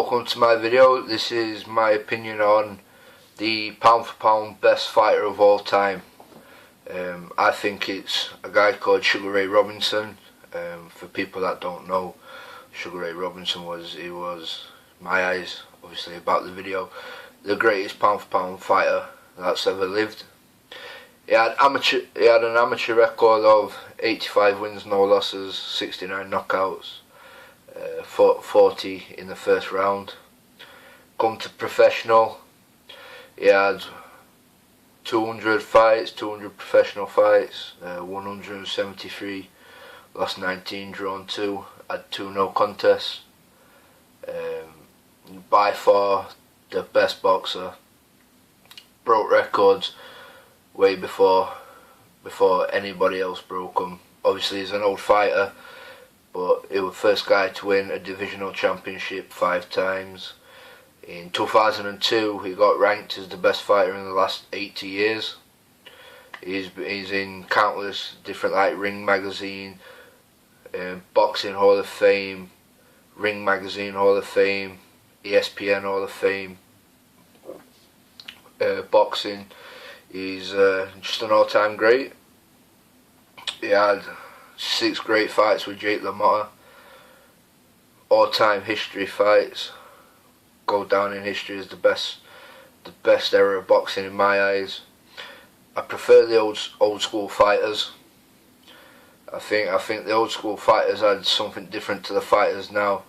Welcome to my video. This is my opinion on the pound for pound best fighter of all time. I think it's a guy called Sugar Ray Robinson. For people that don't know, Sugar Ray Robinson was, my eyes, obviously about the video, the greatest pound for pound fighter that's ever lived. He had an amateur record of 85 wins, no losses, 69 knockouts, 40 in the first round. Come to professional, he had 200 fights, 200 professional fights, 173, lost 19, drawn 2, had 2 no contests. By far the best boxer, broke records way before anybody else broke them. Obviously he's an old fighter, but he was the first guy to win a divisional championship 5 times. In 2002 he got ranked as the best fighter in the last 80 years. He's in countless different, like Ring Magazine, Boxing Hall of Fame, Ring Magazine Hall of Fame, ESPN Hall of Fame, boxing. He's just an all-time great. He had 6 great fights with Jake LaMotta, all-time history fights, go down in history as the best era of boxing in my eyes. I prefer the old school fighters. I think the old school fighters had something different to the fighters now.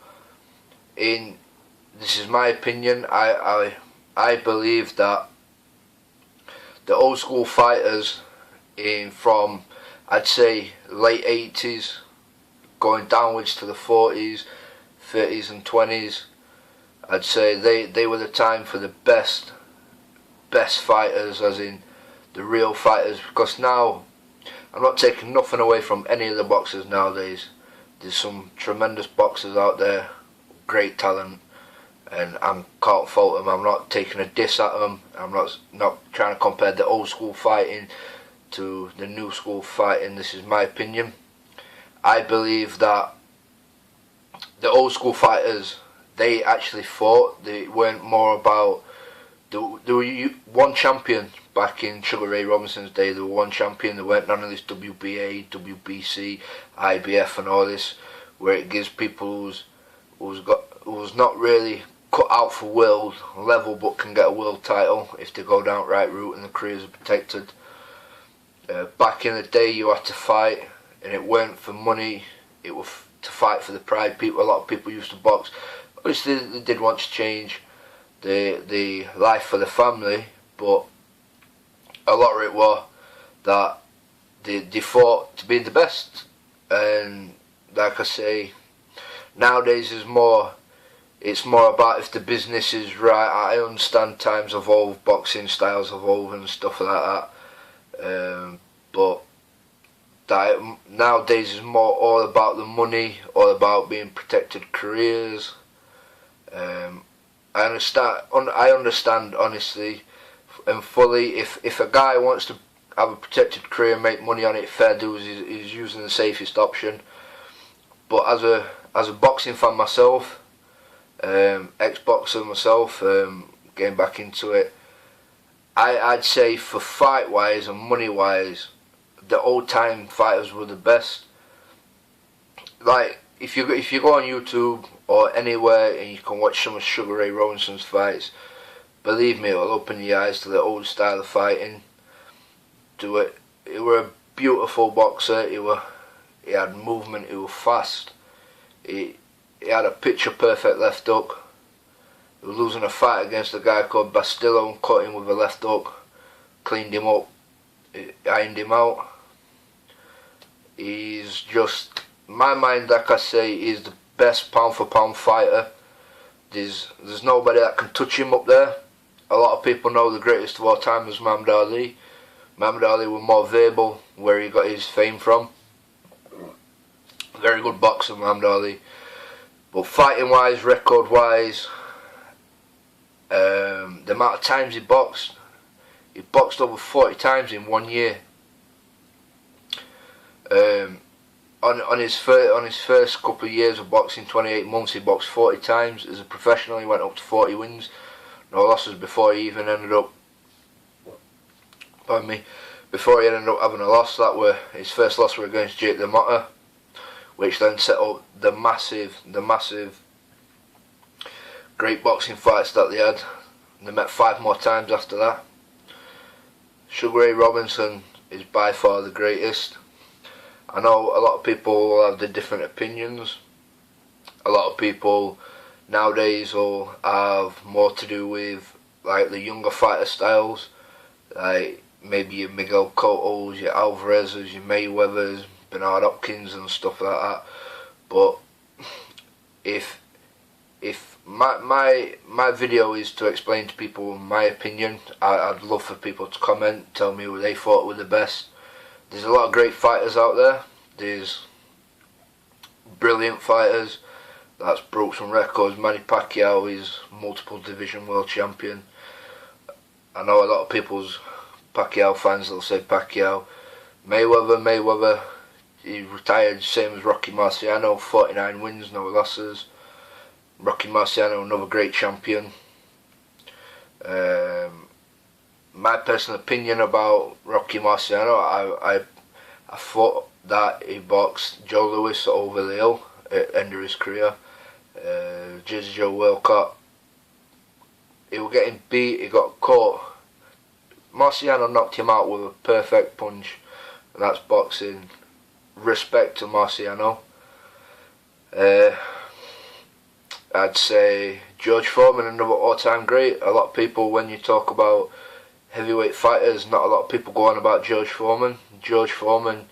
This is my opinion. I believe that the old school fighters from, I'd say, late 80s going downwards to the 40s, 30s and 20s, I'd say they were the time for the best fighters, as in the real fighters. Because now, I'm not taking nothing away from any of the boxers nowadays. There's some tremendous boxers out there, great talent, and I can't fault them. I'm not taking a diss at them. I'm not trying to compare the old school fighting to the new school fighting. This is my opinion. I believe that the old school fighters, they actually fought. They weren't more about. There were one champion back in Sugar Ray Robinson's day. There were one champion. There weren't none of this WBA, WBC, IBF and all this, where it gives people who's not really cut out for world level but can get a world title if they go down the right route and the careers are protected. Back in the day you had to fight, and it weren't for money, it was to fight for the pride. A lot of people used to box. Obviously they did want to change the life for the family, but a lot of it was that they fought to be the best. And like I say, nowadays it's more about if the business is right. I understand times evolve, boxing styles evolve and stuff like that, but nowadays is more all about the money, all about being protected careers. I understand honestly and fully, if a guy wants to have a protected career and make money on it, fair dues is using the safest option. But as a boxing fan myself, ex-boxer myself, getting back into it, I'd say for fight wise and money wise, the old time fighters were the best. Like if you go on YouTube or anywhere and you can watch some of Sugar Ray Robinson's fights, believe me, it'll open your eyes to the old style of fighting. He were a beautiful boxer. He had movement. He was fast. He had a picture perfect left hook. He was losing a fight against a guy called Bastillo and cut him with a left hook, cleaned him up, ironed him out. He's just, in my mind, like I say, he's the best pound for pound fighter. There's nobody that can touch him up there. A lot of people know the greatest of all time was Muhammad Ali. Muhammad Ali was more verbal, where he got his fame from. Very good boxer, Muhammad Ali. But fighting wise, record wise, the amount of times he boxed over 40 times in 1 year. on his first couple of years of boxing, 28 months, he boxed 40 times as a professional. He went up to 40 wins, no losses before he even ended up. Pardon me. Before he ended up having a loss, that were his first loss were against Jake LaMotta, which then set up the massive great boxing fights that they had. They met 5 more times after that. Sugar Ray Robinson is by far the greatest. I know a lot of people have the different opinions. A lot of people nowadays will have more to do with like the younger fighter styles, like maybe your Miguel Cotto's, your Alvarez's, your Mayweather's, Bernard Hopkins and stuff like that. But if my video is to explain to people my opinion, I'd love for people to comment, tell me who they thought were the best. There's a lot of great fighters out there. There's brilliant fighters that's broke some records. Manny Pacquiao is multiple division world champion. I know a lot of people's Pacquiao fans, they'll say Pacquiao. Mayweather, he retired same as Rocky Marciano, 49 wins, no losses. Rocky Marciano, another great champion. My personal opinion about Rocky Marciano, I thought that he boxed Joe Louis over the hill at the end of his career. Jersey Joe Walcott, he was getting beat, he got caught. Marciano knocked him out with a perfect punch, and that's boxing. Respect to Marciano. I'd say George Foreman, another all-time great. A lot of people, when you talk about heavyweight fighters, not a lot of people go on about George Foreman. George Foreman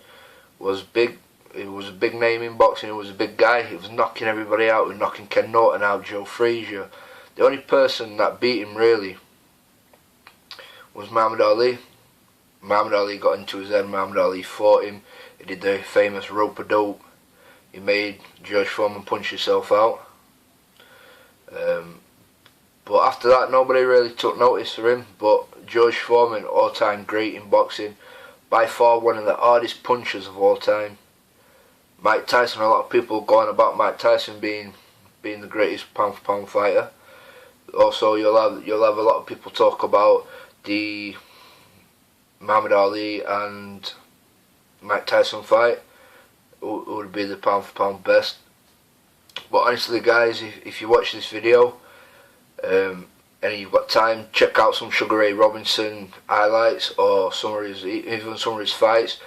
was big. He was a big name in boxing. He was a big guy. He was knocking everybody out. He was knocking Ken Norton out, Joe Frazier. The only person that beat him really was Muhammad Ali. Muhammad Ali got into his head. Muhammad Ali fought him. He did the famous rope-a-dope. He made George Foreman punch himself out. But after that, nobody really took notice of him. But George Foreman, all-time great in boxing, by far one of the hardest punchers of all time. Mike Tyson, a lot of people going about Mike Tyson being the greatest pound-for-pound fighter. Also, you'll have a lot of people talk about the Muhammad Ali and Mike Tyson fight, who would be the pound-for-pound best. But honestly, guys, if you watch this video and you've got time, check out some Sugar Ray Robinson highlights or even some of his fights.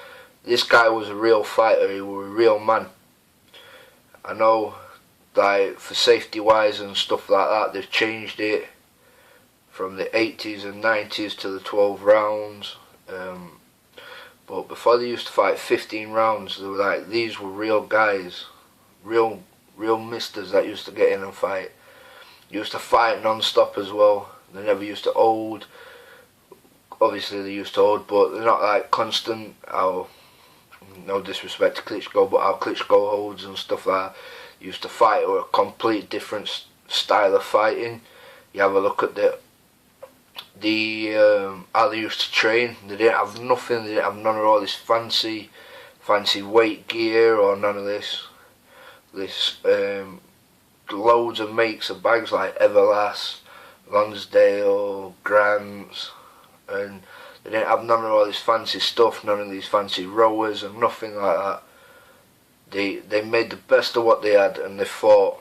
This guy was a real fighter. He was a real man. I know, like, for safety wise and stuff like that, they've changed it from the 80s and 90s to the 12 rounds. But before they used to fight 15 rounds, they were like, these were real guys, real misters that used to get in and fight. Used to fight non-stop as well. They never used to hold. Obviously they used to hold, but they're not like constant. How, no disrespect to Klitschko, but how Klitschko holds and stuff like that. Used to fight or a complete different style of fighting. You have a look at how they used to train. They didn't have nothing. They didn't have none of all this fancy weight gear or none of this loads of makes of bags like Everlast, Lonsdale, Grants, and they didn't have none of all this fancy stuff, none of these fancy rowers and nothing like that. They made the best of what they had, and they fought,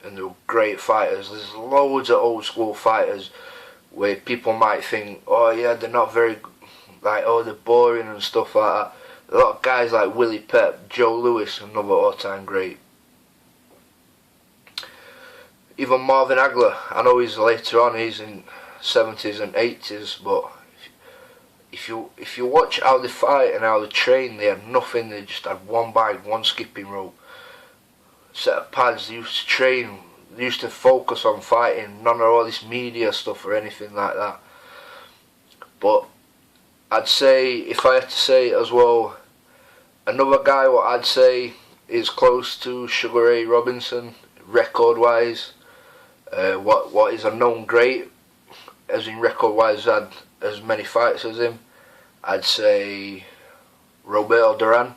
and they were great fighters. There's loads of old school fighters where people might think, oh yeah, they're not very, like, oh, they're boring and stuff like that. A lot of guys like Willie Pep, Joe Louis, another all-time great. Even Marvin Hagler, I know he's later on, he's in 70s and 80s, but if you watch how they fight and how they train, they had nothing. They just had one bag, one skipping rope, set of pads. They used to train, they used to focus on fighting, none of all this media stuff or anything like that. But I'd say, if I had to say as well, another guy what I'd say is close to Sugar Ray Robinson, record wise, what is a known great, as in record wise had as many fights as him, I'd say Roberto Duran.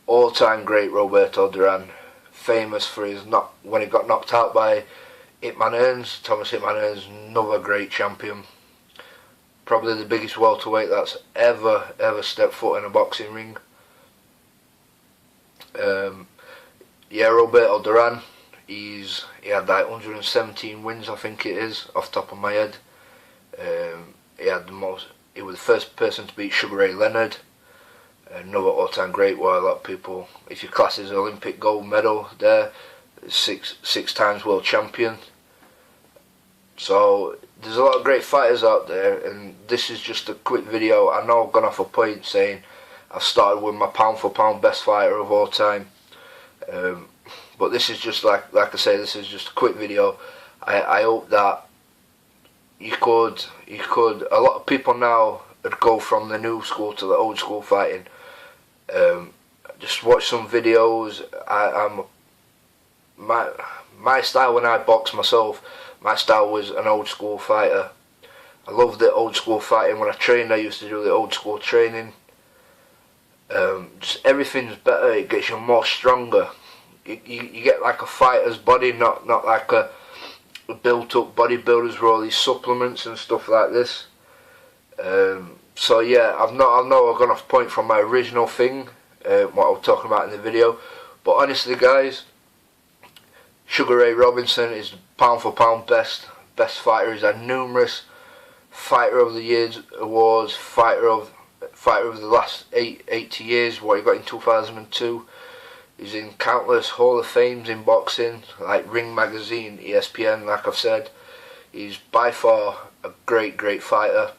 all-time great Roberto Duran, famous for his when he got knocked out by Thomas Hitman Hearns, another great champion. Probably the biggest welterweight that's ever stepped foot in a boxing ring. Yeah, Roberto Duran. He had like 117 wins, I think it is, off the top of my head. He was the first person to beat Sugar Ray Leonard, another all-time great. Where a lot of people, if you class his Olympic gold medal there, six times world champion. So there's a lot of great fighters out there, and this is just a quick video. I know I've gone off a point saying I've started with my pound for pound best fighter of all time, but this is just like I say, this is just a quick video. I hope that you could a lot of people now would go from the new school to the old school fighting. Just watch some videos. My style when I boxed myself, my style was an old school fighter. I loved the old school fighting. When I trained, I used to do the old school training. Just everything's better. It gets you more stronger. You get like a fighter's body, not like a built up bodybuilders with all these supplements and stuff like this. So yeah, I know I've gone off point from my original thing, what I was talking about in the video. But honestly, guys, Sugar Ray Robinson is pound for pound best fighter. He's had numerous Fighter of the Year awards, fighter of the last 80 years, what he got in 2002. He's in countless Hall of Fames in boxing, like Ring Magazine, ESPN, like I've said. He's by far a great fighter.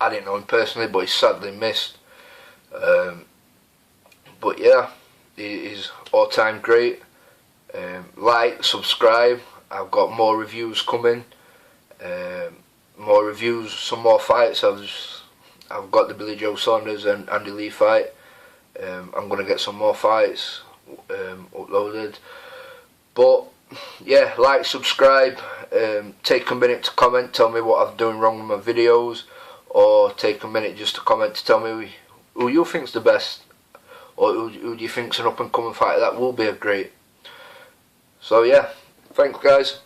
I didn't know him personally, but he's sadly missed. But yeah, he's all-time great. Like, subscribe. I've got more reviews coming. More reviews, some more fights. I've got the Billy Joe Saunders and Andy Lee fight. I'm gonna get some more fights uploaded. But yeah, like, subscribe. Take a minute to comment. Tell me what I'm doing wrong with my videos, or take a minute just to comment to tell me who you think's the best, or who do you think's an up and coming fighter that will be a great. So yeah, thanks guys.